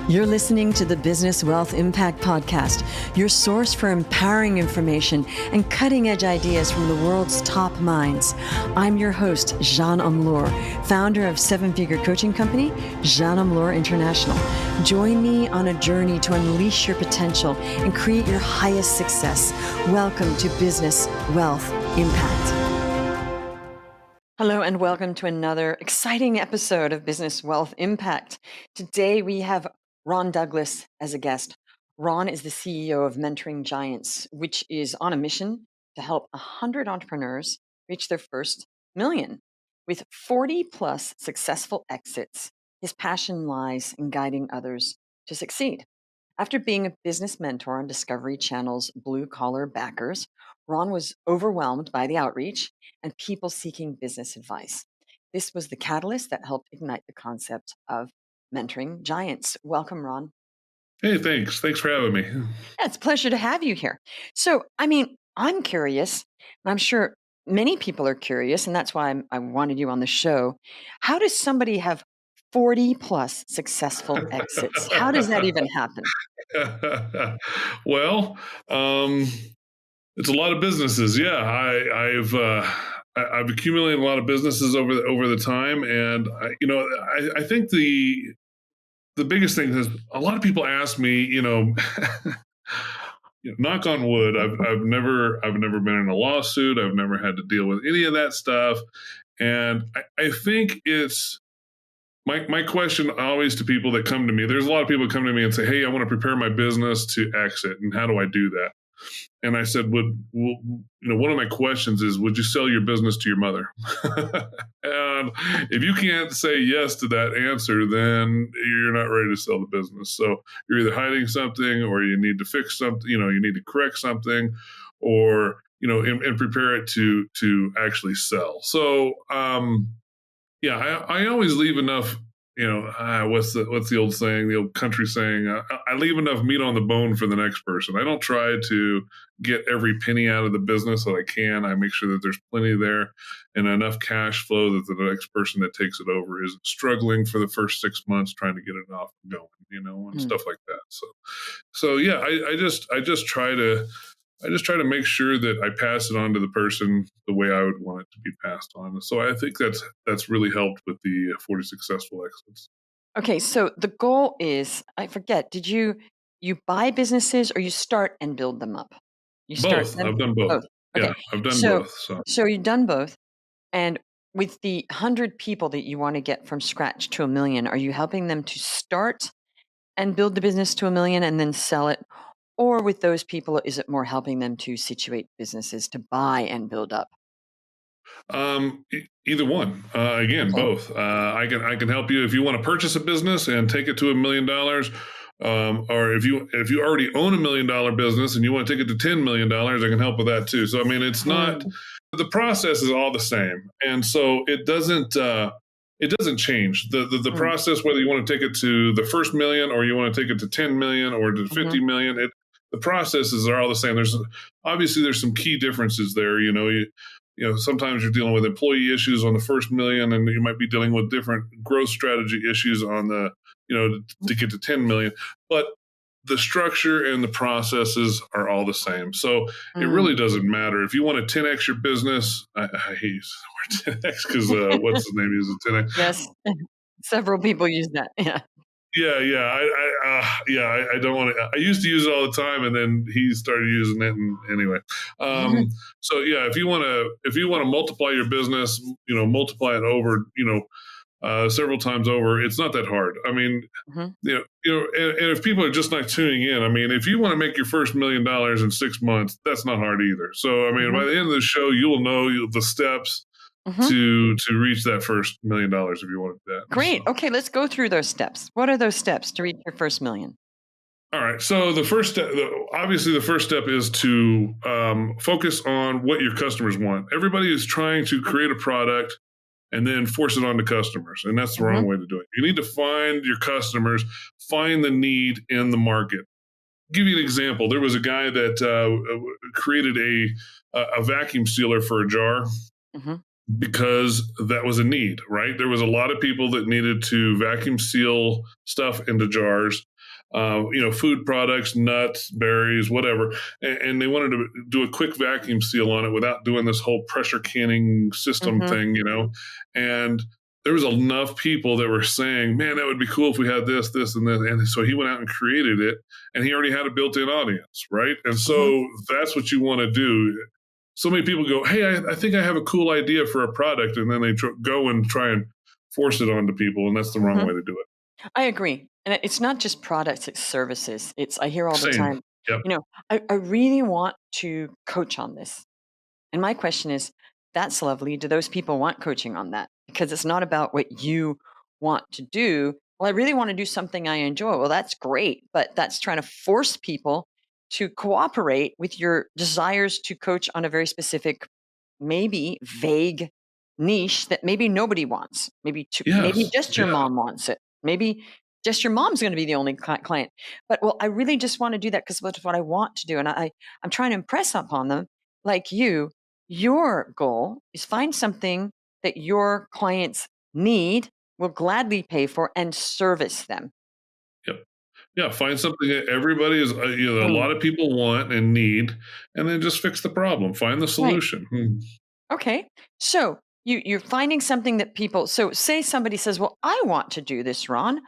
You're listening to the Business Wealth Impact Podcast, your source for empowering information and cutting-edge ideas from the world's top minds. I'm your host, Jeanne Amlour, founder of seven-figure coaching company, Jeanne Amlour International. Join me on a journey to unleash your potential and create your highest success. Welcome to Business Wealth Impact. Hello and welcome to another exciting episode of Business Wealth Impact. Today we have Ron Douglas as a guest. Ron is the CEO of Mentoring Giants, which is on a mission to help 100 entrepreneurs reach their first million. With 40 plus successful exits, his passion lies in guiding others to succeed. After being a business mentor on Discovery Channel's Blue Collar Backers, Ron was overwhelmed by the outreach and people seeking business advice. This was the catalyst that helped ignite the concept of Mentoring Giants. Welcome, Ron. Hey, thanks. Thanks for having me. Yeah, it's a pleasure to have you here. So, I'm curious, and I'm sure many people are curious, and that's why I wanted you on the show. How does somebody have 40 plus successful exits? How does that even happen? Well, it's a lot of businesses. Yeah, I've accumulated a lot of businesses over the time, and I think the biggest thing is a lot of people ask me, knock on wood, I've never been in a lawsuit. I've never had to deal with any of that stuff, and I think it's my question always to people that come to me. There's a lot of people that come to me and say, "Hey, I want to prepare my business to exit, and how do I do that?" And I said, one of my questions is, would you sell your business to your mother? And if you can't say yes to that answer, then you're not ready to sell the business. So you're either hiding something, or you need to fix something, you need to correct something, or, and prepare it to actually sell. So, I always leave enough, what's the old saying, the old country saying, I leave enough meat on the bone for the next person. I don't try to get every penny out of the business that I can. I make sure that there's plenty there and enough cash flow that the next person that takes it over isn't struggling for the first 6 months trying to get it off and going, and stuff like that. So yeah, I just try to make sure that I pass it on to the person the way I would want it to be passed on. So I think that's really helped with the 40 successful exits. Okay, so the goal is, I forget, did you buy businesses or you start and build them up? Both. I've done both. Okay. Yeah, I've done So, both. so you've done both. And with the 100 people that you want to get from scratch to $1 million, are you helping them to start and build the business to $1 million and then sell it? Or with those people, is it more helping them to situate businesses to buy and build up? Either one. Again, Okay. both. I can help you if you want to purchase a business and take it to $1 million. Or if you already own $1 million business and you want to take it to $10 million, I can help with that too. So, it's not, the process is all the same. And so it doesn't change the process, whether you want to take it to the first million or you want to take it to 10 million or to 50 million. The processes are all the same. There's some key differences there. Sometimes you're dealing with employee issues on the first million, and you might be dealing with different growth strategy issues on the, to get to 10 million. But the structure and the processes are all the same. So it really doesn't matter. If you want to 10X your business, I hate the word 10X because what's his name uses 10X? Yes. Several people use that. Yeah. I don't want to. I used to use it all the time, and then he started using it. And anyway, so yeah, if you want to multiply your business, multiply it over, several times over, it's not that hard. And if people are just not tuning in, if you want to make your first $1 million in 6 months, that's not hard either. So by the end of the show, you'll know the steps to reach that first $1 million if you want that. Great. So. Okay, let's go through those steps. What are those steps to reach your first million? All right. So the first step, obviously, the first step is to focus on what your customers want. Everybody is trying to create a product and then force it on to customers, and that's the wrong way to do it. You need to find your customers, find the need in the market. I'll give you an example. There was a guy that created a vacuum sealer for a jar. Because that was a need, right? There was a lot of people that needed to vacuum seal stuff into jars. food products, nuts, berries, whatever. And they wanted to do a quick vacuum seal on it without doing this whole pressure canning system Mm-hmm. thing, and there was enough people that were saying, man, that would be cool if we had this, this, and this. And so he went out and created it, and he already had a built-in audience, right? And Mm-hmm. so that's what you want to do. So many people go, hey, I think I have a cool idea for a product, and then they go and try and force it onto people, and that's the wrong Mm-hmm. way to do it. I agree. And it's not just products, it's services. I hear all the Same. time, Yep. I really want to coach on this. And my question is, that's lovely. Do those people want coaching on that? Because it's not about what you want to do. Well, I really want to do something I enjoy. Well, that's great, but that's trying to force people to cooperate with your desires to coach on a very specific, maybe vague niche that maybe nobody wants. Maybe Yes. just your Yeah. mom wants it. Maybe just your mom's going to be the only client. But well, I really just want to do that because that's what I want to do, and I'm trying to impress upon them, like you. Your goal is find something that your clients need, will gladly pay for, and service them. Yep. Yeah, find something that everybody is, a Mm, lot of people want and need, and then just fix the problem. Find the right. solution. Okay. So you're finding something that people. So say somebody says, "Well, I want to do this, Ron.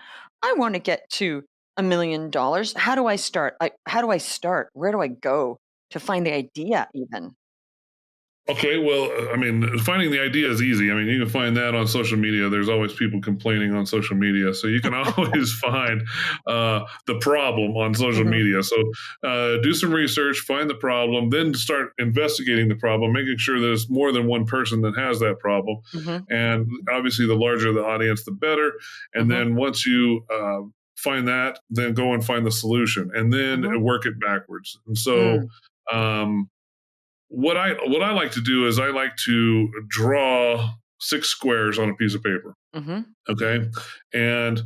I want to get to $1 million. How do I start? How do I start? Where do I go to find the idea? Even." Okay, well, I mean, finding the idea is easy. I mean, you can find that on social media. There's always people complaining on social media, so you can always find the problem on social Hmm. media. So do some research, find the problem, then start investigating the problem, making sure there's more than one person that has that problem. Hmm. And obviously, the larger the audience, the better. And Hmm. then once you find that, then go and find the solution, and then Hmm. work it backwards. And so. Mm, Um, what I like to do is I like to draw 6 squares on a piece of paper. hmm. Okay, and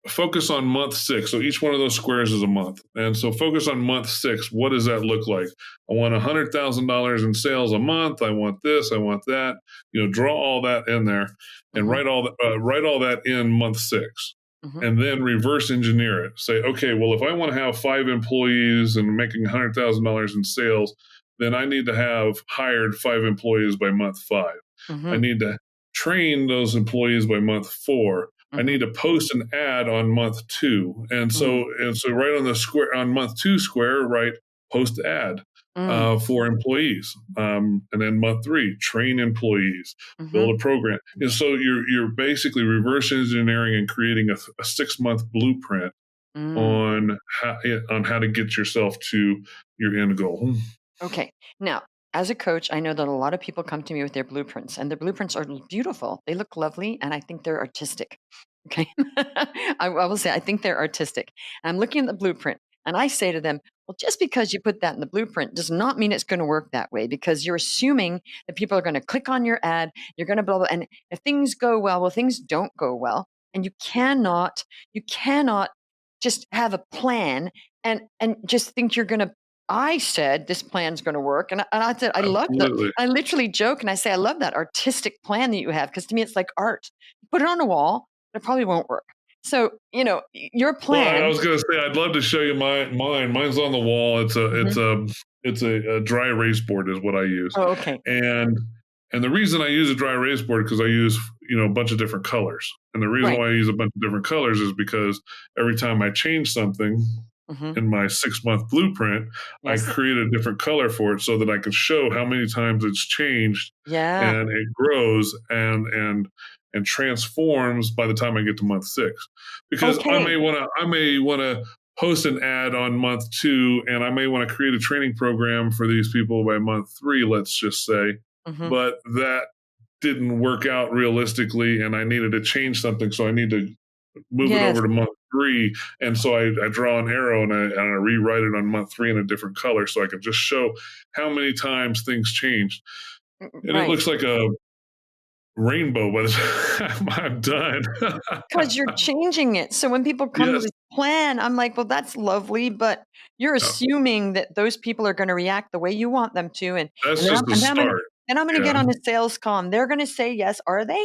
focus on month 6. So each one of those squares is a month, and so focus on month 6. What does that look like? I want $100,000 in sales a month. I want this. I want that. Draw all that in there, and Hmm. write all that in month 6. Hmm. And then reverse engineer it. Say, okay, well, if I want to have 5 employees and making $100,000 in sales, then I need to have hired 5 employees by month 5. I Hmm. need to train those employees by month 4. I Hmm. need to post an ad on month 2. And Mm, so right on the square on month 2 square, right, post ad mm, for employees. And then month 3, train employees, build mhm, a program. And so you're basically reverse engineering and creating a 6 month blueprint mm. on how to get yourself to your end goal. Okay. Now, as a coach, I know that a lot of people come to me with their blueprints, and their blueprints are beautiful. They look lovely, and I think they're artistic. Okay. I will say, I think they're artistic. And I'm looking at the blueprint, and I say to them, well, just because you put that in the blueprint does not mean it's going to work that way because you're assuming that people are going to click on your ad, you're going to blah, blah, and if things go well, things don't go well. And you cannot just have a plan and just think you're going to I said this plan's going to work, and I said I love that. Absolutely. I literally joke and I say I love that artistic plan that you have because to me it's like art. You put it on a wall, but it probably won't work. So your Well, I plan. was going to say I'd love to show you mine. Mine's on the wall. Mhm. It's a dry erase board is what I use, Oh, okay, and the reason I use a dry erase board because I use a bunch of different colors, and the reason right. why I use a bunch of different colors is because every time I change something Hmm. in my 6 month blueprint, I Yes. create a different color for it so that I can show how many times it's changed, Yeah. and it grows and transforms by the time I get to month 6. Because Okay. I may want to post an ad on month 2, and I may want to create a training program for these people by month 3, let's just say, Hmm. but that didn't work out realistically, and I needed to change something, so I need to move it Yes. over to month 3. And so I draw an arrow and I rewrite it on month 3 in a different color so I can just show how many times things changed. And it Right. looks like a rainbow by the time I'm done. Because you're changing it. So when people come to Yes. this plan, I'm like, well, that's lovely, but you're Yeah. assuming that those people are going to react the way you want them to, and That's then just the I'm gonna start. Then I'm going to Yeah. get on a sales call. They're going to say yes. Are they?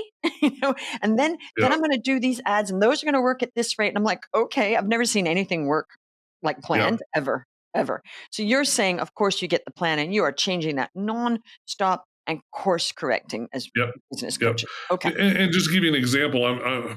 And then Yeah. I'm going to do these ads and those are going to work at this rate. And I'm like, okay, I've never seen anything work like Yeah. planned ever, ever. So you're saying, of course, you get the plan and you are changing that non-stop and course correcting as Yep. business Yep. coaches. Okay. And just to give you an example,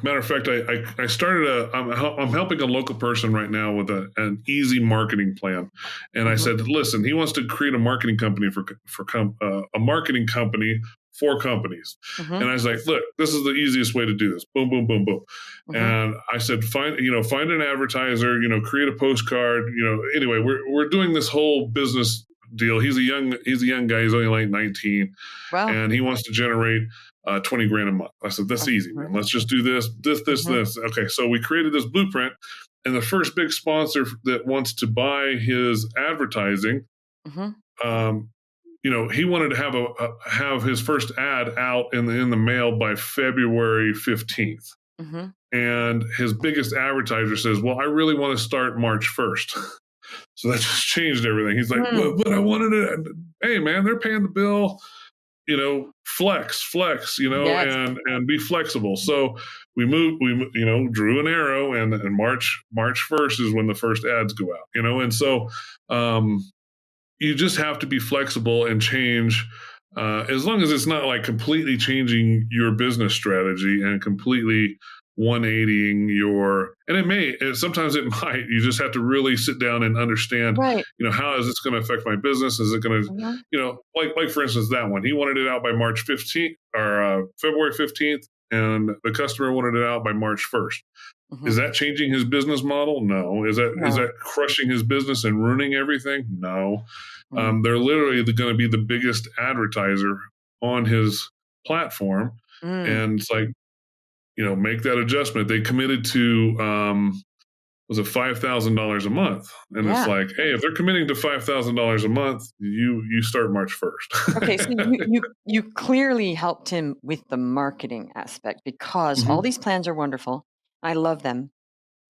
matter of fact, I started I'm helping a local person right now with an easy marketing plan, and I Mm-hmm. said, listen, he wants to create a marketing company a marketing company for companies, Mm-hmm. and I was like, look, this is the easiest way to do this. Boom, boom, boom, boom. Mm-hmm. And I said, find an advertiser, create a postcard, Anyway, we're doing this whole business deal. He's a young guy. He's only like 19 Wow. and he wants to generate 20 grand a month. I said, that's easy, man. Let's just do this. Okay. So we created this blueprint, and the first big sponsor that wants to buy his advertising, Mm-hmm. he wanted to have his first ad out in the mail by February 15th. Mm-hmm. And his biggest advertiser says, well, I really want to start March 1st. So that just changed everything. He's like, but I wanted it. Hey, man, they're paying the bill. Flex, Yes. and be flexible. So we drew an arrow, and March 1st is when the first ads go out, and so you just have to be flexible and change, as long as it's not like completely changing your business strategy and completely 180ing sometimes it might. You just have to really sit down and understand, Right. how is this going to affect my business? Is it going to, Mm-hmm. like for instance, that one, he wanted it out by March 15th or February 15th, and the customer wanted it out by March 1st. Mm-hmm. Is that changing his business model? No. Is that crushing his business and ruining everything? No. Mm-hmm. They're literally going to be the biggest advertiser on his platform, Mm. and it's like, make that adjustment. They committed to was it $5,000 a month, and it's Yeah. like, hey, if they're committing to $5,000 a month, you start March 1st. Okay, so you clearly helped him with the marketing aspect because all Mhm. these plans are wonderful. I love them.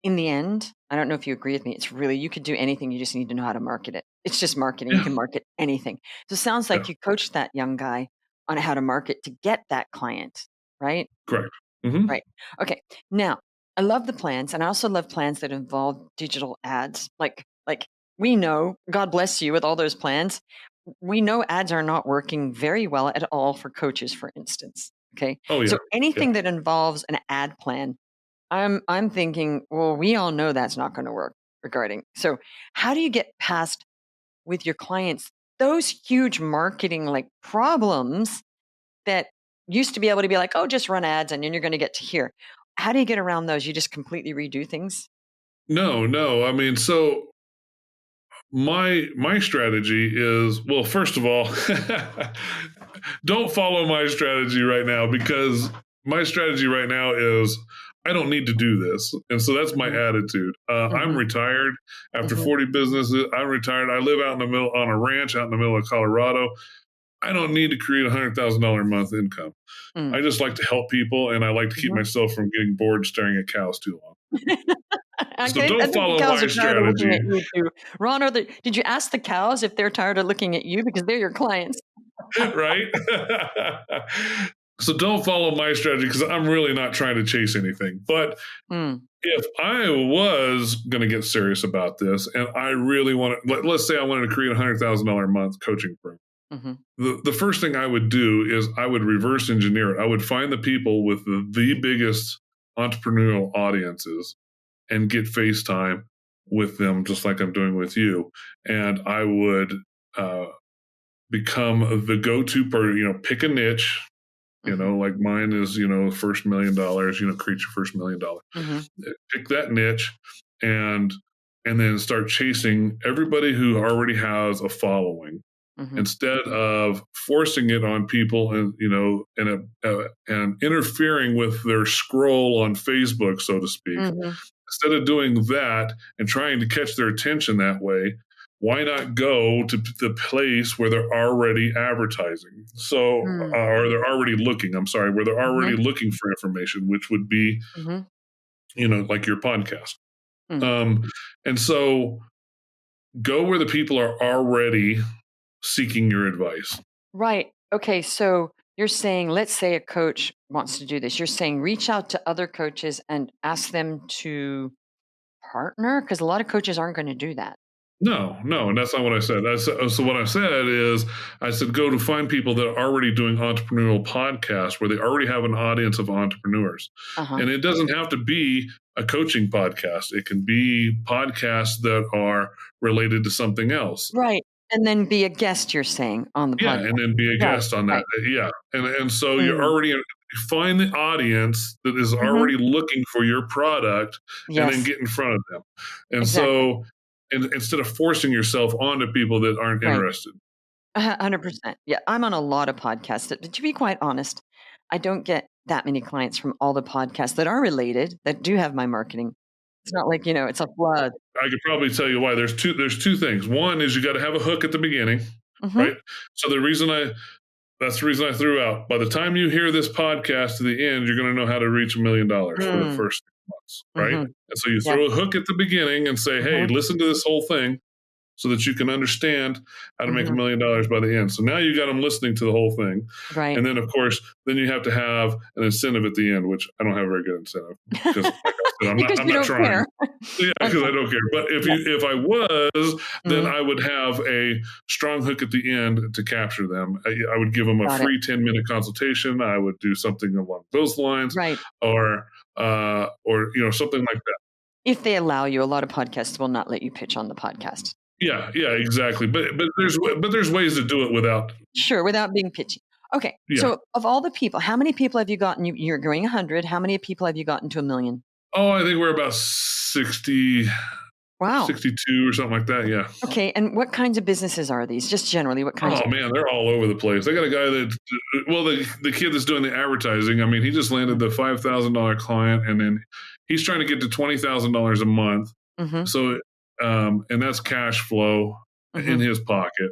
In the end, I don't know if you agree with me. It's really, you could do anything. You just need to know how to market it. It's just marketing. You Yeah, can market anything. So it sounds yeah, like you coached that young guy on how to market to get that client, right? correct. Hmm. Right. Okay. Now, I love the plans, and I also love plans that involve digital ads. Like we know, God bless you with all those plans. We know ads are not working very well at all for coaches, for instance. Okay. Oh yeah, So yeah. anything that involves an ad plan, I'm thinking, well, we all know that's not going to work regarding. So how do you get past with your clients those huge marketing like problems that used to be able to be like, oh, just run ads and then you're going to get to here. How do you get around those? You just completely redo things? No, no. I mean, so my strategy is, well, first of all, don't follow my strategy right now, because my strategy right now is I don't need to do this, and so that's my Mhm, attitude. I'm mhm, retired after mhm, 40 businesses. I'm retired. I live out in the middle on a ranch out in the middle of Colorado. I don't need to create $100,000 a month income. mm, I just like to help people, and I like to keep mhm. myself from getting bored staring at cows too long. So Okay, I don't think the follow cows my are tired of looking strategy. at you too. Ron, did you ask the cows if they're tired of looking at you because they're your clients? Right? So don't follow my strategy, because I'm really not trying to chase anything. But Mm, if I was going to get serious about this, and I really want to, let's say I wanted to create $100,000 a month coaching firm, mhm, the first thing I would do is I would reverse engineer it. I would find the people with the biggest entrepreneurial audiences and get FaceTime with them, just like I'm doing with you. And I would uh, become the go-to person, pick a niche, mhm, like mine is, first $1 million, create your first $1 million. mhm, Pick that niche, and then start chasing everybody who already has a following, mhm, instead of forcing it on people, and and interfering with their scroll on Facebook, so to speak. mhm, Instead of doing that and trying to catch their attention that way, why not go to the place where they're already advertising? So, mm, or they're already looking, I'm sorry, where they're already mhm, looking for information, which would be, mhm, like your podcast. mm. Um, and so go where the people are already seeking your advice. Right. Okay, so you're saying, let's say a coach wants to do this. You're saying reach out to other coaches and ask them to partner? Because a lot of coaches aren't going to do that. No, and that's not what I said. So what I said is, I said go to find people that are already doing entrepreneurial podcasts where they already have an audience of entrepreneurs, Uh-huh. and it doesn't have to be a coaching podcast. It can be podcasts that are related to something else. Right. And then be a guest, you're saying, on the Yeah, podcast. and then be a Right, guest on that. right. Yeah, and so you're Mm. already find the audience that is Mhm. already looking for your product, and then Yes, get in front of them. And exactly. so, and instead of forcing yourself onto people that aren't Right. interested. 100%. Yeah, I'm on a lot of podcasts. But to be quite honest, I don't get that many clients from all the podcasts that are related, that do have my marketing. It's not like, it's a flood. I could probably tell you why. There's two things. One is you got to have a hook at the beginning, Mhm. right? So that's the reason I threw out. By the time you hear this podcast to the end, you're going to know how to reach $1 million for the Mm. first 6 months, right? Mhm. And so you Yes. throw a hook at the beginning and say, "Hey, Mhm. listen to this whole thing," so that you can understand how to make Mhm. $1 million by the end. So now you got them listening to the whole thing. Right. And then, of course, then you have to have an incentive at the end, which I don't have a very good incentive because, like I said, Because I'm you not don't trying. care. Yeah, because I Okay. don't care. But Yeah. if I was, then Mhm. I would have a strong hook at the end to capture them. I would give them a Got it. free 10-minute consultation. I would do something along those lines, Right. or something like that. If they allow you, a lot of podcasts will not let you pitch on the podcast. Yeah, exactly. But there's ways to do it without. Sure, without being pitchy. Okay, Yeah. so of all the people, how many people have you gotten? You're going 100. How many people have you gotten to 1 million? Oh, I think we're about 60, Wow. 62 or something like that. Yeah. Okay, and what kinds of businesses are these? Just generally, what kinds Oh of man, they're all over the place. They got a guy that, well, the kid that's doing the advertising. I mean, he just landed the $5,000 client, and then he's trying to get to $20,000 a month. Mhm, So, and that's cash flow in mhm, his pocket.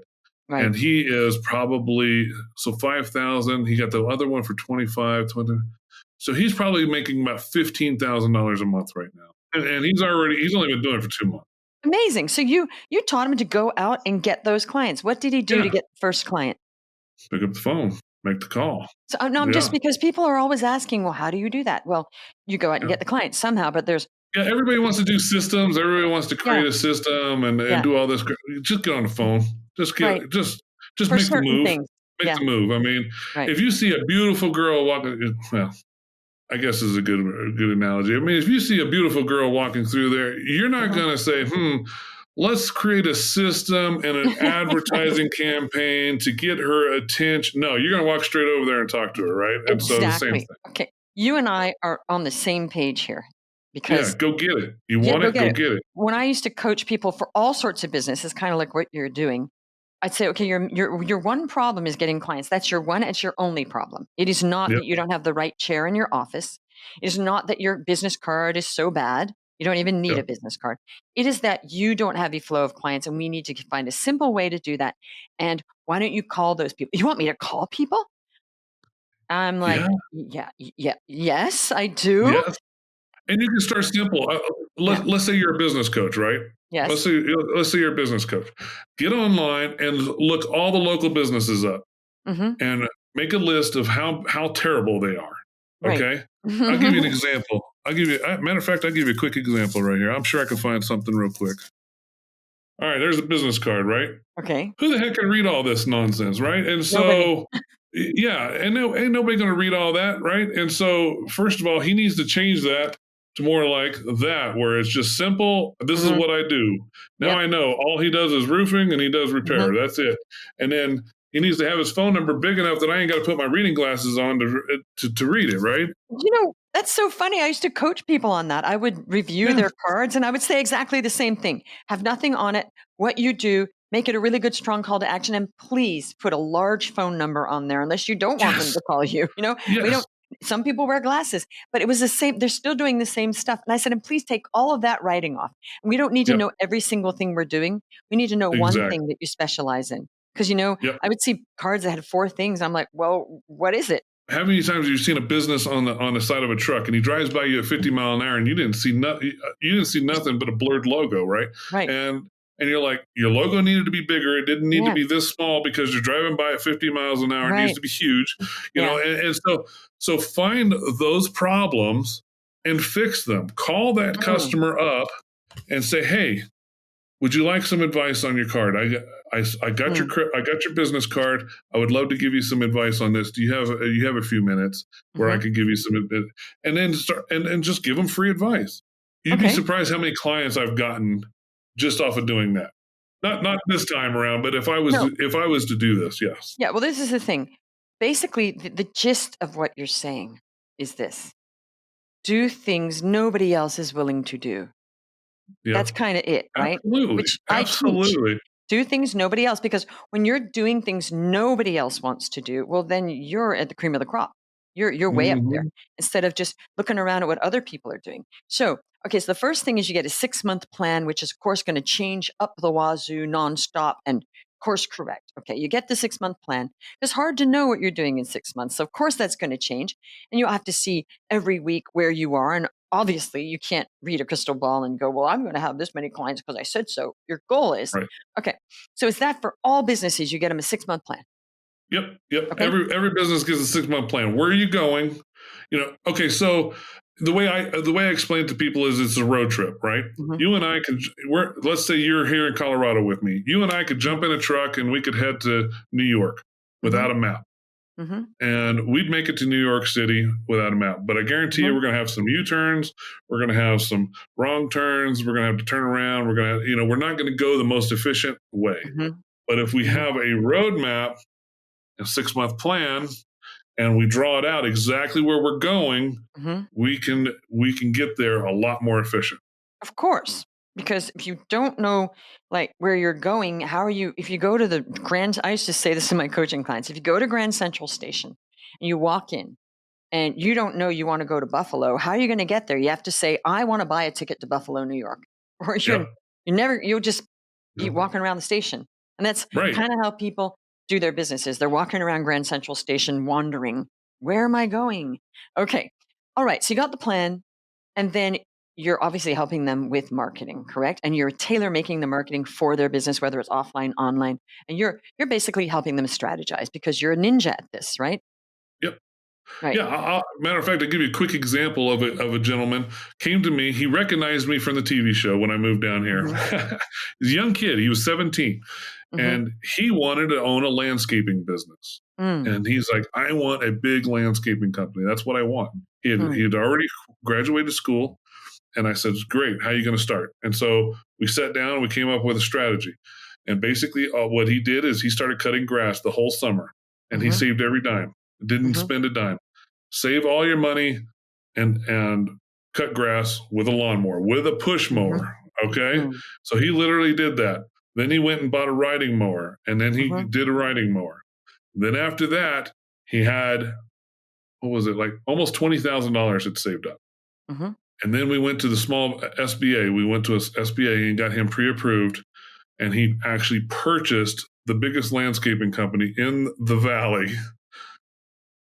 right. And he is probably, so 5,000. He got the other one for 25, 20. So he's probably making about $15,000 a month right now, and he's only been doing it for 2 months. Amazing. So you taught him to go out and get those clients. What did he do to Yeah, get the first client? pick up the phone, make the call. So, no, I'm just Yeah, because people are always asking, well, how do you do that? Well, you go out and yeah. get the client somehow, but there's Yeah, everybody wants to do systems. Everybody wants to yeah, create a system and yeah, do all this. Just get on the phone. Just right. get just For make the certain move. things. Make Yeah, the move. I mean, right. if you see a beautiful girl walking, well, I guess is a good analogy. I mean, if you see a beautiful girl walking through there, you're not Mhm. going to say, let's create a system and an advertising campaign to get her attention. No, you're going to walk straight over there and talk to her, right? And so the same Exactly. thing. Okay. You and I are on the same page here Yeah, because go get it. You yeah, want go it? get Go it. get it. When I used to coach people for all sorts of businesses, kind of like what you're doing, I'd say, okay, your one problem is getting clients. That's your one, it's your only problem. It is not Yep. that you don't have the right chair in your office. It is not that your business card is so bad. You don't even need a Yep. business card. It is that you don't have a flow of clients, and we need to find a simple way to do that. And why don't you call those people? You want me to call people? I'm like, Yeah. yeah, yeah, yes, I do. Yes. And you can start simple. Yeah. Let's say you're a business coach, right? Let's Yes. say let's say you're a business coach. Get online and look all the local businesses up Hmm. and make a list of how terrible they are. Right. Okay, I'll give you an example. Matter of fact, I'll give you a quick example right here. I'm sure I can find something real quick. All right, there's a business card, right? Okay. Who the heck can read all this nonsense, right? And Nobody. so, yeah, and no, ain't nobody going to read all that, right? And so, first of all, he needs to change that to more like that, where it's just simple. This is Hmm. what I do. Now Yep. I know all he does is roofing and he does Hmm. repair. That's it. And then he needs to have his phone number big enough that I ain't got to put my reading glasses on to read it, right? That's so funny. I used to coach people on that. I would review Yeah. their cards and I would say exactly the same thing. Have nothing on it, what you do, make it a really good, strong call to action, and please put a large phone number on there unless you don't want them Yes. to call you. We Yes. don't, some people wear glasses, but it was the same. They're still doing the same stuff. And I said, and please take all of that writing off. We don't need to Yep. know every single thing we're doing. We need to know one Exactly. thing that you specialize in. Because, Yep. I would see cards that had four things. I'm like, well, what is it? How many times have you seen a business on the side of a truck and he drives by you at 50 mile an hour and you didn't see nothing but a blurred logo, right? Right. And and you're like, your logo needed to be bigger. It didn't need to Yeah. be this small because you're driving by at 50 miles an hour. It needs Right. to be huge, Yeah. and so find those problems and fix them. Call that Mm. customer up and say, hey, would you like some advice on your card? I got Mm. your business card. I would love to give you some advice on this. Do you have a few minutes where I Mhm. could give you some advice? And then start and just give them free advice. You'd be Okay. surprised how many clients I've gotten just off of doing that. Not this time around, but if I was No. to do this, yes. Yeah, well, this is the thing. Basically, the gist of what you're saying is this: do things nobody else is willing to do. That's Yep. kinda it, right? Absolutely. Which I teach. Absolutely. Do things nobody else, because when you're doing things nobody else wants to do, well, then you're at the cream of the crop. You're way up there Mhm. instead of just looking around at what other people are doing. So, okay, so the first thing is you get a 6-month plan, which is, of course, gonna change up the wazoo nonstop and course correct. Okay, you get the 6-month plan. It's hard to know what you're doing in 6 months, so of course that's gonna change, and you'll have to see every week where you are, and obviously you can't read a crystal ball and go, well, I'm going to have this many clients because I said so. Your goal is, Right. okay, so is that for all businesses? You get them a 6-month plan. Yep, yep. Okay. Every business gets a 6-month plan. Where are you going? Okay, so the way I explain it to people is it's a road trip, right? Hmm. You and I could let's say you're here in Colorado with me. You and I could jump in a truck and we could head to New York Hmm. without a map. Hmm. And we'd make it to New York City without a map. But I guarantee you Hmm. we're going to have some U-turns, we're going to have some wrong turns, we're going to have to turn around, we're not going to go the most efficient way. Hmm. But if we Hmm. have a roadmap, a 6-month plan, and we draw it out exactly where we're going, Hmm. we can get there a lot more efficient. Of course, because if you don't know like where you're going, how are you? If you go to the Grand, I used to say this to my coaching clients: if you go to Grand Central Station and you walk in and you don't know you want to go to Buffalo, how are you going to get there? You have to say, I want to buy a ticket to Buffalo, New York, or Yep. you'll just be Yep. walking around the station. And that's Right. kind of how people do their businesses. They're walking around Grand Central Station wondering, where am I going? Okay. All right. So you got the plan, and then you're obviously helping them with marketing, correct? And you're tailor making the marketing for their business, whether it's offline, online, and you're basically helping them strategize because you're a ninja at this, right? Yep. Right. Yeah, matter of fact, I'll give you a quick example of a gentleman came to me. He recognized me from the TV show when I moved down here. Hmm. He's a young kid. He was 17, Hmm. and he wanted to own a landscaping business. Mm. And he's like, I want a big landscaping company. That's what I want. He Mm. had already graduated school, and I said, great. How are you going to start? And so we sat down and we came up with a strategy. And basically, what he did is he started cutting grass the whole summer, and he Hmm. saved every dime. Didn't Hmm. spend a dime. Save all your money and cut grass with a lawnmower, with a push Hmm. mower. Okay, Mm. so he literally did that. Then he went and bought a riding mower, and then he Hmm. did a riding mower. Then after that, he had, what was it, like almost $20,000 had saved up. Hmm. And then we went to the small SBA. We went to a SBA and got him pre-approved, and he actually purchased the biggest landscaping company in the valley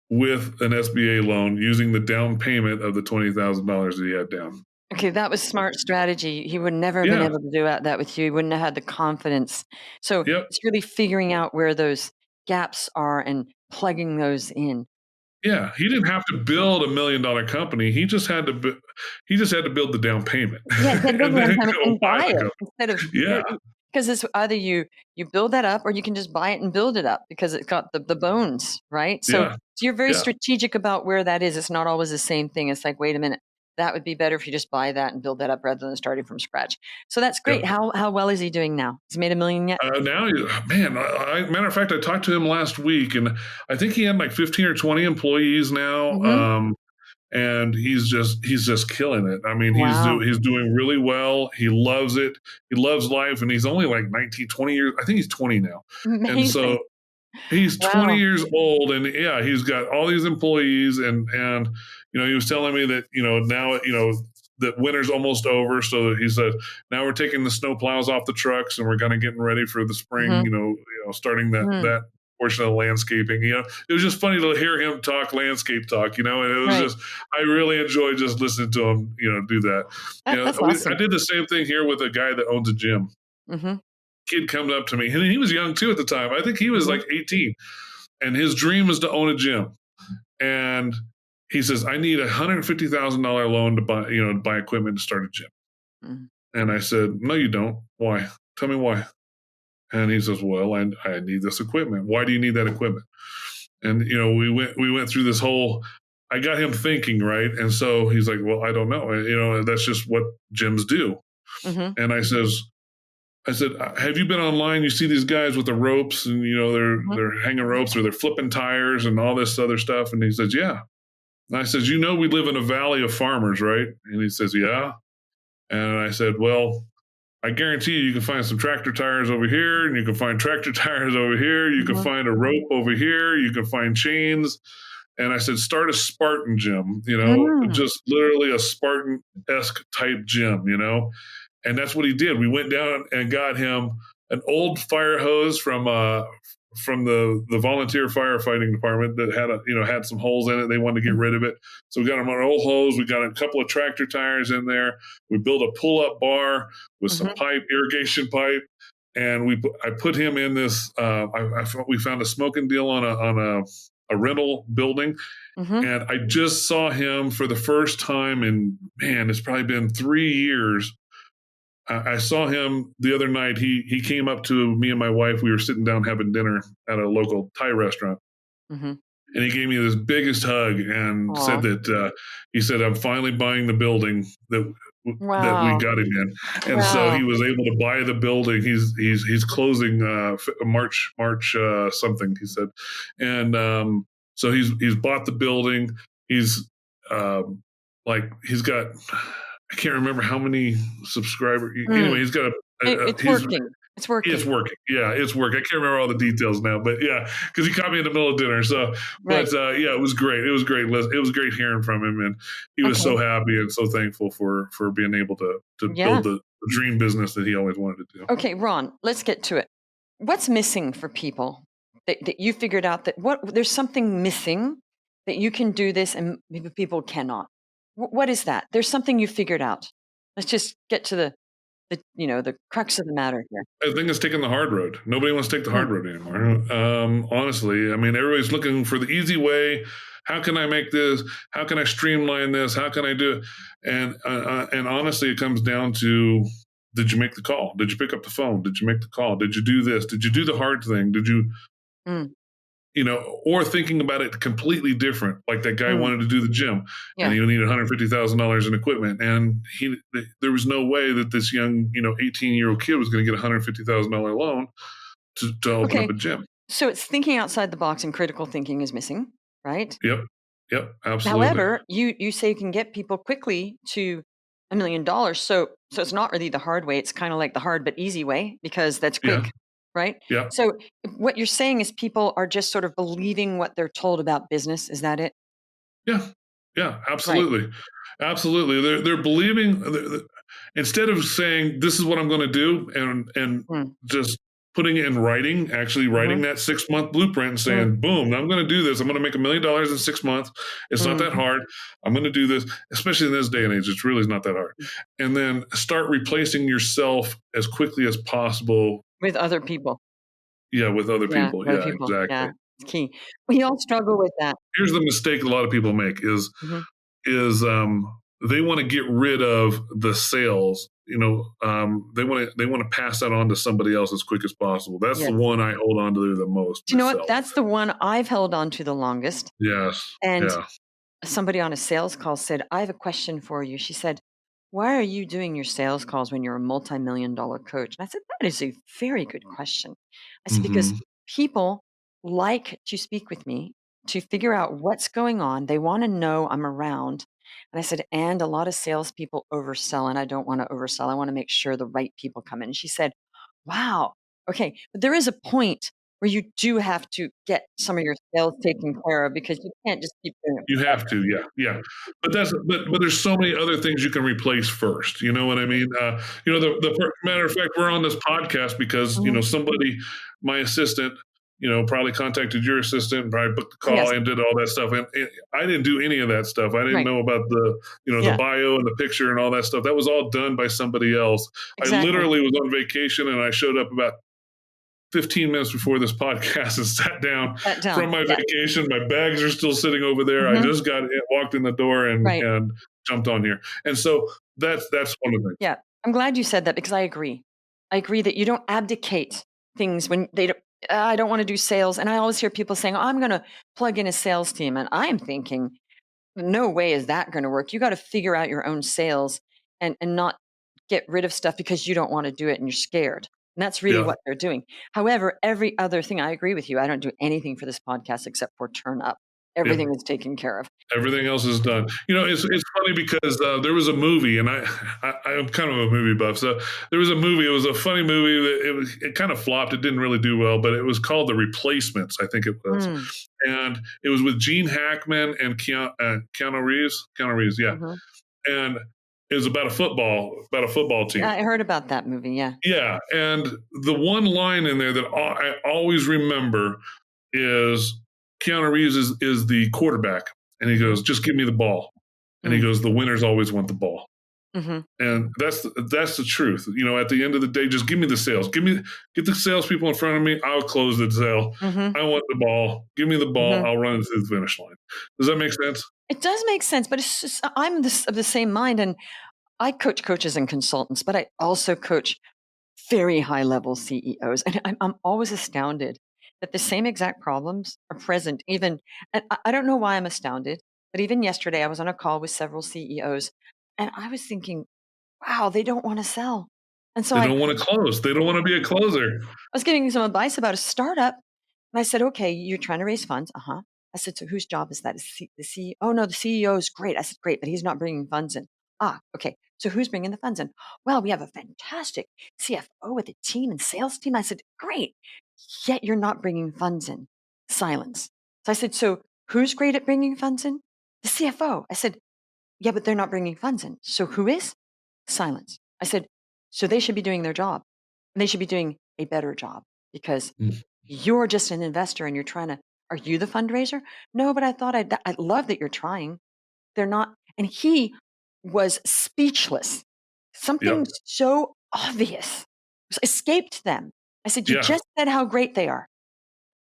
with an SBA loan using the down payment of the $20,000 that he had down. Okay, that was smart strategy. He would never have been Yeah. able to do that with you. He wouldn't have had the confidence. So Yep. it's really figuring out where those gaps are and plugging those in. Yeah. He didn't have to build $1 million company. He just had to build the down payment Yeah, then build and the down then payment go and buy buy the it company. instead of Yeah. because it's either you build that up or you can just buy it and build it up because it's got the bones, right? So Yeah. you're very Yeah. strategic about where that is. It's not always the same thing. It's like, wait a minute, that would be better if you just buy that and build that up rather than starting from scratch. So that's great. Yep. How well is he doing now? Has he made $1 million yet? Now, man, matter of fact, I talked to him last week, and I think he had like 15 or 20 employees now. Hmm. And he's just killing it. I mean, Wow. he's doing really well. He loves it. He loves life, and he's only like 19, 20 years. I think he's 20 now, and so Amazing. he's 20 Wow. years old, and yeah, he's got all these employees, and he was telling me that now that winter's almost over, so he said now we're taking the snow plows off the trucks and we're kind of getting ready for the spring. Hmm. Starting that portion of the landscaping. It was just funny to hear him talk landscape talk. And it was Right. just I really enjoyed just listening to him. Do that. That's I awesome. did the same thing here with a guy that owns a gym. Mm-hmm. Kid comes up to me, and he was young too at the time. I think he was Mm-hmm. like 18, and his dream was to own a gym. And he says, "I need $150,000 loan to buy equipment to start a gym." Mm-hmm. And I said, "No, you don't. Why? Tell me why." And he says, "Well, I need this equipment. Why do you need that equipment?" And we went through this whole. I got him thinking, right? And so he's like, "Well, I don't know. That's just what gyms do." Mm-hmm. And I said, "Have you been online? You see these guys with the ropes, and they're hanging ropes, or they're flipping tires, and all this other stuff." And he says, "Yeah." And I says, "We live in a valley of farmers, right?" And he says, "Yeah." And I said, "Well, I guarantee you can find some tractor tires over here, and you can find tractor tires over here. You can Mm-hmm. find a rope over here. You can find chains." And I said, "Start a Spartan gym, Mm-hmm. just literally a Spartan-esque type gym, And that's what he did. We went down and got him an old fire hose from the volunteer firefighting department that had some holes in it. They wanted to get rid of it, so we got him an old hose. We got a couple of tractor tires in there. We built a pull-up bar with some Mm-hmm. irrigation pipe, and I put him in this. We found a smoking deal on a rental building, Mm-hmm. and I just saw him for the first time in, man, it's probably been 3 years. I saw him the other night. He came up to me and my wife. We were sitting down having dinner at a local Thai restaurant, Mm-hmm. and he gave me this biggest hug and said Aw. that he said, "I'm finally buying the building that we Wow. got him in." And so he Wow. was able to buy the building. He's closing March something, he said, and so he's bought the building. He's he's got, I can't remember how many subscribers. Mm. Anyway, he's got It's he's working. It's it's working. working. Yeah, it's working. I can't remember all the details now, but yeah, because he caught me in the middle of dinner. So, Right. but yeah, it was great. It was great. It was great hearing from him, and he was Okay. so happy and so thankful for being able to Yeah. build the dream business that he always wanted to do. Okay, Ron, let's get to it. What's missing for people that you figured out that there's something missing that you can do this and maybe people cannot? What is that? There's something you figured out. Let's just get to the crux of the matter here. I think it's taking the hard road. Nobody wants to take the hard Mm, road anymore. Honestly, I mean, everybody's looking for the easy way. How can I make this? How can I streamline this? How can I do it? And honestly, it comes down to: did you make the call? Did you pick up the phone? Did you make the call? Did you do this? Did you do the hard thing? Did you mm, or thinking about it completely different? Like that guy mm. wanted to do the gym, and Yeah. he needed $150,000 in equipment, and there was no way that this young 18-year-old kid was going to get a $150,000 loan to open up Okay. a gym. So it's thinking outside the box and critical thinking is missing, right? Yep, yep, absolutely. However, you say you can get people quickly to $1 million. So it's not really the hard way. It's kind of like the hard but easy way because that's Yeah, quick, right? yeah, So what you're saying is people are just sort of believing what they're told about business. Is that it? yeah, yeah, Right. absolutely, absolutely. They're believing, instead of saying this is what I'm going to do, and Mm, just putting it in writing, actually writing mhm, that 6-month blueprint and mm, saying, boom, I'm going to do this. I'm going to make $1 million in 6 months. It's not that mhm, hard. I'm going to do this, especially in this day and age. It's really not that hard. And then start replacing yourself as quickly as possible. with other people. Yeah, with other Yeah, people. with other Yeah, people. exactly. Yeah, it's key. We all struggle with that. Here's the mistake a lot of people make Mhm. is they want to get rid of the sales. They want to pass that on to somebody else as quick as possible. That's the Yes. one I hold on to the most Do you know what? myself. That's the one I've held on to the longest. Yes. And Yeah. somebody on a sales call said, I have a question for you. She said, why are you doing your sales calls when you're a multi-million-dollar coach? And I said, that is a very good question. I said, because Hmm. people like to speak with me to figure out what's going on. They want to know I'm around. And I said, and a lot of salespeople oversell, and I don't want to oversell. I want to make sure the right people come in. And she said, wow, okay. But there is a point where you do have to get some of your sales taken care of because you can't just keep doing it You have forever. to, yeah, yeah. But there's so many other things you can replace first. You know what I mean? Matter of fact, we're on this podcast because Mhm. somebody, my assistant, probably contacted your assistant and probably booked the call Yes. and did all that stuff. And I didn't do any of that stuff. I didn't Right. know about the Yeah. bio and the picture and all that stuff. That was all done by somebody else. I Exactly. literally was on vacation and I showed up about 15 minutes before this podcast and sat down That down. from my Yeah. vacation. My bags are still sitting over there. I just walked in the door Right. and jumped on here. And so that's one of the things. Yeah. I'm glad you said that because I agree. I agree that you don't abdicate things when they don't. I don't want to do sales. And I always hear people saying, oh, I'm going to plug in a sales team. And I'm thinking, no way is that going to work. You got to figure out your own sales and not get rid of stuff because you don't want to do it and you're scared. And that's really Yeah. what they're doing. However, every other thing, I agree with you. I don't do anything for this podcast except for turn up. Everything is taken care of. Everything else is done. It's funny because there was a movie, and I'm kind of a movie buff. So there was a movie. It was a funny movie. It kind of flopped. It didn't really do well, but it was called The Replacements, I think it was. And it was with Gene Hackman and Keanu Reeves. Keanu Reeves, yeah. And it was about a football team. Yeah, I heard about that movie. Yeah. Yeah, and the one line in there that I always remember is Keanu Reeves is the quarterback, and he goes, "Just give me the ball," and he goes, "The winners always want the ball," and that's the truth. At the end of the day, just give me the sales. Get the salespeople in front of me. I'll close the sale. I want the ball. Give me the ball. I'll run it to the finish line. Does that make sense? It does make sense, but it's just, I'm of the same mind, and I coach coaches and consultants, but I also coach very high level CEOs, and I'm always astounded that the same exact problems are present. Even, and I don't know why I'm astounded, but even yesterday I was on a call with several CEOs, and I was thinking, wow, they don't want to sell, and so They don't want to close. They don't want to be a closer. I was getting some advice about a startup, and I said, okay, you're trying to raise funds, I said, so whose job is that? Is the CEO? Oh, no, the CEO is great. I said, great, but he's not bringing funds in. Okay. So who's bringing the funds in? Well, we have a fantastic CFO with a team and sales team. I said, great. Yet you're not bringing funds in. Silence. So I said, so who's great at bringing funds in? The CFO. I said, yeah, but they're not bringing funds in. So who is? Silence. I said, so they should be doing their job. And they should be doing a better job because you're just an investor and you're trying to, are you the fundraiser? No, but I thought I love that you're trying. They're not. And he was speechless. Something so obvious escaped them. I said, you just said how great they are.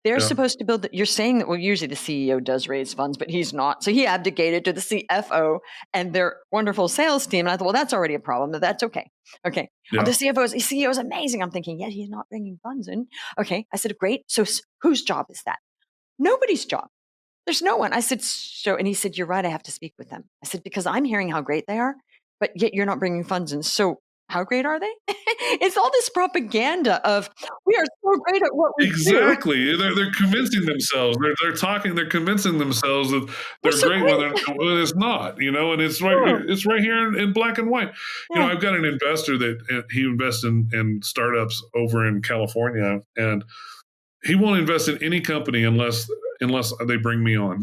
They're supposed to build, you're saying that, well, usually the CEO does raise funds, but he's not. So he abdicated to the CFO and their wonderful sales team. And I thought, well, that's already a problem, but that's okay. Okay. The CEO is amazing. I'm thinking, yeah, he's not bringing funds in. Okay. I said, great. So whose job is that? Nobody's job. There's no one. I said, so, and he said, you're right. I have to speak with them. I said, because I'm hearing how great they are, but yet you're not bringing funds in. So how great are they? It's all this propaganda of we are so great at what we do. Exactly. They're convincing themselves. They're talking. They're convincing themselves that they're so great when it's not. And it's right. It's right here in black and white. I've got an investor that he invests in startups over in California, and he won't invest in any company unless they bring me on.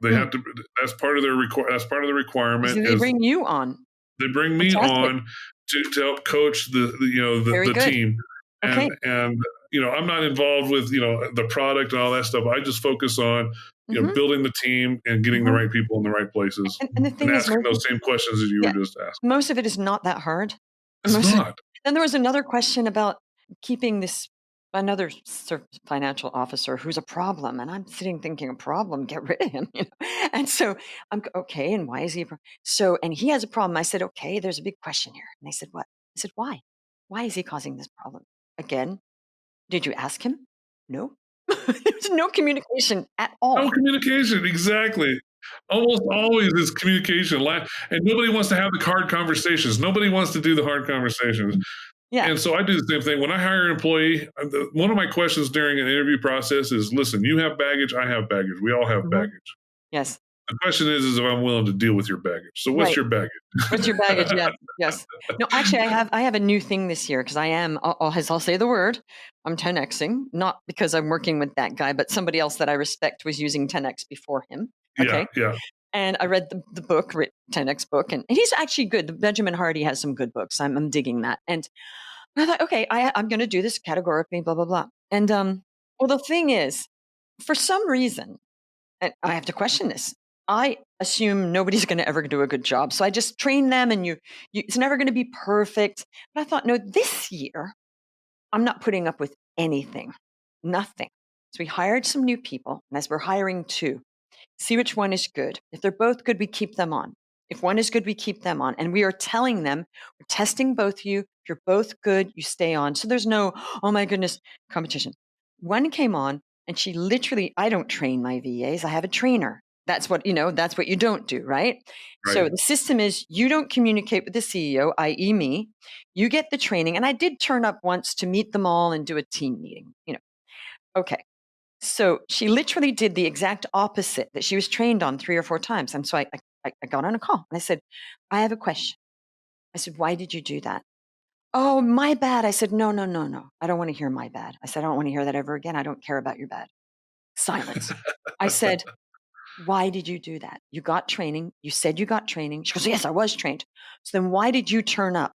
They have to. That's part of their That's part of the requirement. They bring you on. They bring me on to help coach the team. Okay. And I'm not involved with the product and all that stuff. I just focus on building the team and getting the right people in the right places and the thing is, asking those same questions as you were just asking. Most of it is not that hard. It's not. Then there was another question about keeping another financial officer who's a problem, and I'm sitting thinking, a problem, get rid of him. And so I'm okay. And why is he and he has a problem. I said, okay, there's a big question here. And they said, what? I said, why is he causing this problem again? Did you ask him? No. There's no communication at all. No communication. Exactly. Almost always is communication. And nobody wants to have the hard conversations. Nobody wants to do the hard conversations. Yeah. And so I do the same thing. When I hire an employee, one of my questions during an interview process is, listen, you have baggage, I have baggage. We all have baggage. Yes. The question is if I'm willing to deal with your baggage. So what's your baggage? What's your baggage? Yes. No, actually, I have a new thing this year because I'll say the word, I'm 10Xing, not because I'm working with that guy, but somebody else that I respect was using 10X before him. Okay. Yeah. And I read the book, 10X book, and he's actually good. Benjamin Hardy has some good books. I'm digging that. And I thought, okay, I'm going to do this categorically, blah, blah, blah. And Well, the thing is, for some reason, and I have to question this. I assume nobody's going to ever do a good job. So I just train them and it's never going to be perfect. But I thought, no, this year, I'm not putting up with anything, nothing. So we hired some new people, and as we're hiring two, see which one is good. If they're both good, we keep them on. If one is good, we keep them on. And we are telling them, we're testing both of you. If you're both good, you stay on. So there's no, oh my goodness, competition. One came on and she literally, I don't train my VAs. I have a trainer. That's what, that's what you don't do, right? Right. So the system is you don't communicate with the CEO, i.e. me. You get the training. And I did turn up once to meet them all and do a team meeting, Okay. So she literally did the exact opposite that she was trained on 3 or 4 times. And so I got on a call and I said, I have a question. I said, why did you do that? Oh, my bad. I said, no, no, no, no. I don't want to hear my bad. I said, I don't want to hear that ever again. I don't care about your bad. Silence. I said, why did you do that? You got training. You said you got training. She goes, yes, I was trained. So then why did you turn up?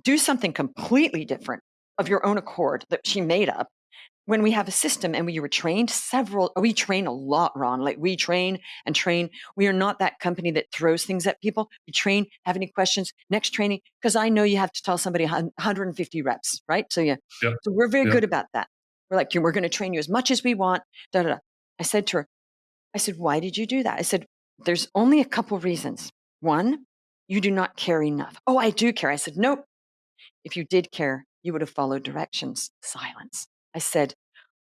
Do something completely different of your own accord that she made up when we have a system and we were trained we train a lot, Ron. Like we train and train. We are not that company that throws things at people. We train, have any questions, next training, because I know you have to tell somebody 150 reps, right? So yeah, Yep. so we're very Yep. good about that. We're like, we're going to train you as much as we want. Da, da, da. I said to her, I said, why did you do that? I said, there's only a couple reasons. One, you do not care enough. Oh, I do care. I said, nope. If you did care, you would have followed directions. Silence. I said,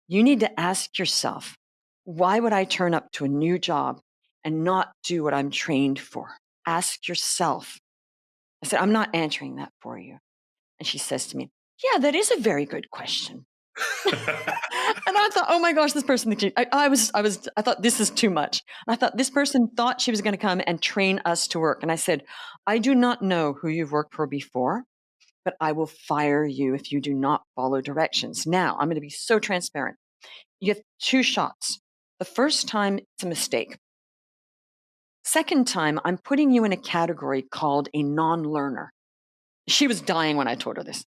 you need to ask yourself, why would I turn up to a new job and not do what I'm trained for? Ask yourself. I said, I'm not answering that for you. And she says to me, yeah, that is a very good question. And I thought, oh my gosh, this person, I thought this is too much. And I thought this person thought she was going to come and train us to work. And I said, I do not know who you've worked for before, but I will fire you if you do not follow directions. Now, I'm going to be so transparent. You have 2 shots. The first time, it's a mistake. Second time, I'm putting you in a category called a non-learner. She was dying when I told her this.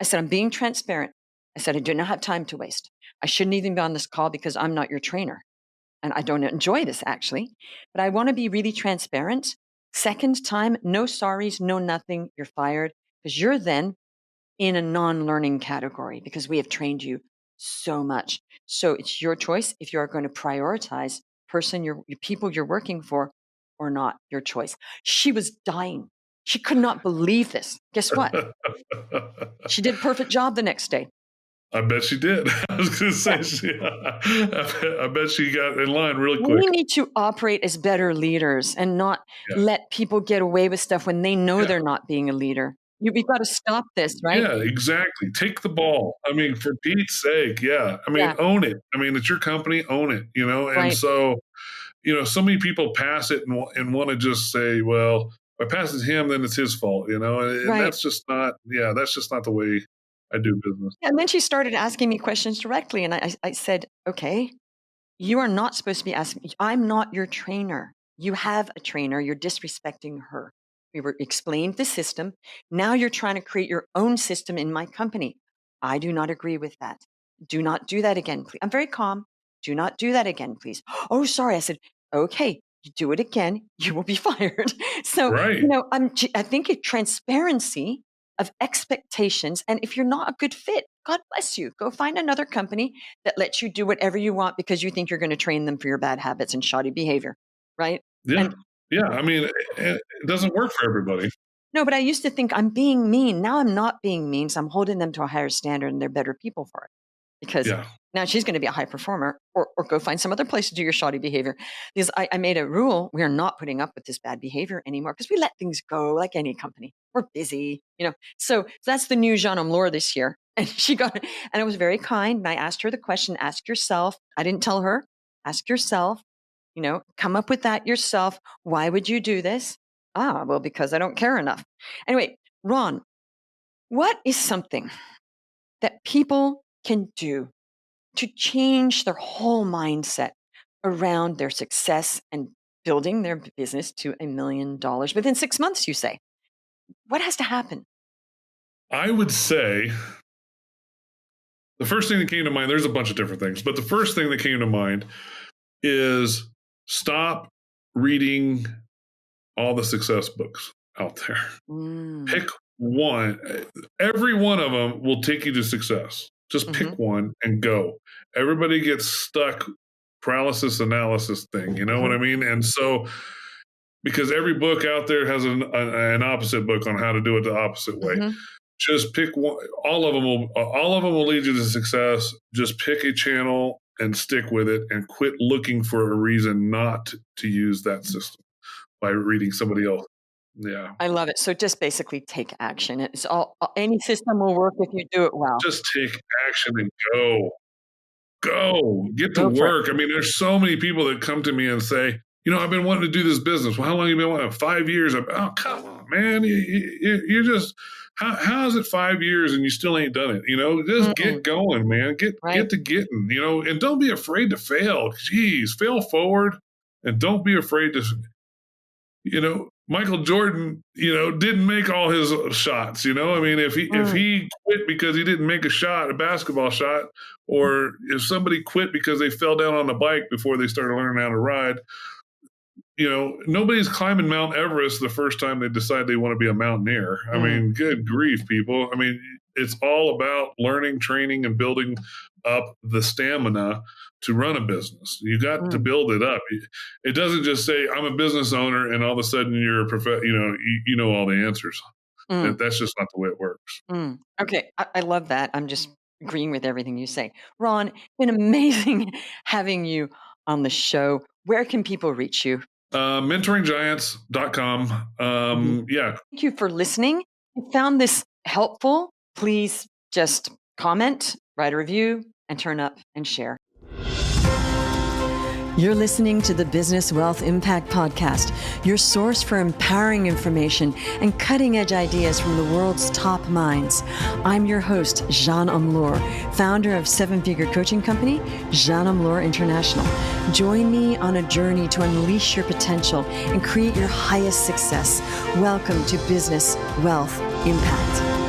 I said, I'm being transparent. I said, I do not have time to waste. I shouldn't even be on this call because I'm not your trainer. And I don't enjoy this actually, but I want to be really transparent. Second time, no sorries, no nothing. You're fired because you're then in a non-learning category because we have trained you so much. So it's your choice if you are going to prioritize your people you're working for or not, your choice. She was dying. She could not believe this. Guess what? She did a perfect job the next day. I bet she did. I was going to say, Yeah. I bet she got in line really quick. We need to operate as better leaders and not let people get away with stuff when they know they're not being a leader. We've got to stop this, right? Yeah, exactly. Take the ball. I mean, for Pete's sake, yeah. I mean, own it. I mean, it's your company, own it, And Right. so, so many people pass it and want to just say, well, if I pass it to him, then it's his fault, And Right. that's just not, that's just not the way I do business. And then she started asking me questions directly. And I said, okay, you are not supposed to be asking me. I'm not your trainer. You have a trainer. You're disrespecting her. We were explained the system. Now you're trying to create your own system in my company. I do not agree with that. Do not do that again, please. I'm very calm. Do not do that again, please. Oh, sorry. I said, okay, you do it again, you will be fired. So, Right. I think transparency of expectations. And if you're not a good fit, God bless you. Go find another company that lets you do whatever you want because you think you're going to train them for your bad habits and shoddy behavior. Right. Yeah. And Yeah. I mean, it doesn't work for everybody. no, but I used to think I'm being mean. Now I'm not being mean. So I'm holding them to a higher standard and they're better people for it. Because now she's going to be a high performer or go find some other place to do your shoddy behavior. Because I made a rule, we are not putting up with this bad behavior anymore because we let things go like any company. We're busy, So that's the new Jean Omlor this year. And she got it. And I was very kind. And I asked her the question, ask yourself. I didn't tell her, ask yourself, come up with that yourself. Why would you do this? Well, because I don't care enough. Anyway, Ron, what is something that people can do to change their whole mindset around their success and building their business to $1 million within 6 months, you say? What has to happen? I would say the first thing that came to mind, there's a bunch of different things, but the first thing that came to mind is stop reading all the success books out there. Pick one. Every one of them will take you to success. Just pick one and go. Everybody gets stuck paralysis analysis thing. You know what I mean? And so, because every book out there has an opposite book on how to do it the opposite way. Just pick one. All of them will lead you to success. Just pick a channel and stick with it, and quit looking for a reason not to use that system by reading somebody else. Yeah. I love it. So just basically take action. It's any system will work if you do it well. Just take action and go, get to Go for it. work. I mean, there's so many people that come to me and say, I've been wanting to do this business. Well, how long have you been wanting? 5 years. Oh, come on, man. You just, how is it 5 years and you still ain't done it? Just get going, man. Get to getting, and don't be afraid to fail. Jeez, fail forward and don't be afraid to, Michael Jordan, didn't make all his shots, I mean, if he quit because he didn't make a basketball shot, or if somebody quit because they fell down on the bike before they started learning how to ride, nobody's climbing Mount Everest the first time they decide they want to be a mountaineer. I mean, good grief, people. I mean, it's all about learning, training, and building up the stamina to run a business. You got to build it up. It doesn't just say, I'm a business owner, and all of a sudden you're a you know all the answers. That's just not the way it works. Okay. I love that. I'm just agreeing with everything you say. Ron, it's been amazing having you on the show. Where can people reach you? mentoringgiants.com. Yeah. Thank you for listening. If you found this helpful, please just comment, write a review, and turn up and share. You're listening to the Business Wealth Impact Podcast, your source for empowering information and cutting-edge ideas from the world's top minds. I'm your host, Jean Amlour, founder of seven-figure coaching company, Jean Amlour International. Join me on a journey to unleash your potential and create your highest success. Welcome to Business Wealth Impact.